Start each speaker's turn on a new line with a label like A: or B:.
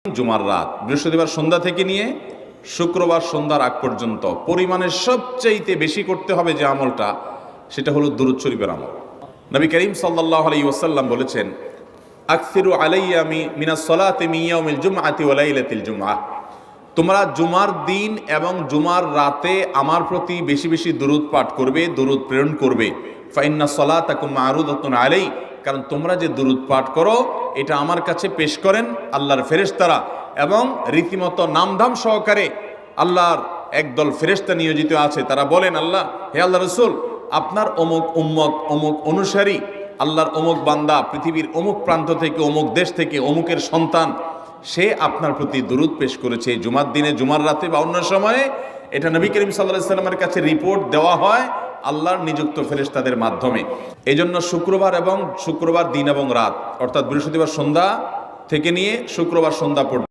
A: জুমার রাত, বৃহস্পতিবার সন্ধ্যা থেকে নিয়ে শুক্রবার সন্ধ্যার আগ পর্যন্ত পরিমাণের সবচাইতে বেশি করতে হবে যে আমলটা, সেটা হলো দুরূদ শরীফের আমল। নবী করিম সাল্লাল্লাহু আলাইহি ওয়াসাল্লাম বলেছেন, আকসিরু আলাইয়া মিনাস সালাতি মিন ইয়াউমিল জুমআতি ওয়া লাইলাতিল জুমআহ, তোমরা জুমার দিন এবং জুমার রাতে আমার প্রতি বেশি বেশি দুরূদ পাঠ করবে, দুরূদ প্রেরণ করবে। ফা ইন্না সালাতাকুম মা'রুদাতুন আলাই, কারণ তোমরা যে দুরূদ পাঠ করো এটা আমার কাছে পেশ করেন আল্লাহর ফেরেশতারা, এবং রীতিমতো নামধাম সহকারে আল্লাহর একদল ফেরেশতা নিয়োজিত আছে। তারা বলেন, আল্লাহ, হে আল্লাহ রসুল, আপনার অমুক উম্মত, অমুক অনুসারী, আল্লাহর অমুক বান্দা পৃথিবীর অমুক প্রান্ত থেকে, অমুক দেশ থেকে, অমুকের সন্তান, সে আপনার প্রতি দুরূদ পেশ করেছে জুমার দিনে, জুমার রাতে বা অন্য সময়ে। এটা নবী করিম সাল্লাল্লাহু আলাইহি ওয়াসাল্লামের কাছে রিপোর্ট দেওয়া হয় আল্লাহর নিযুক্ত ফেরেশতাদের মাধ্যমে। এই জন্য শুক্রবার দিন এবং রাত, অর্থাৎ বৃহস্পতিবার সন্ধ্যা থেকে নিয়ে শুক্রবার সন্ধ্যা পর্যন্ত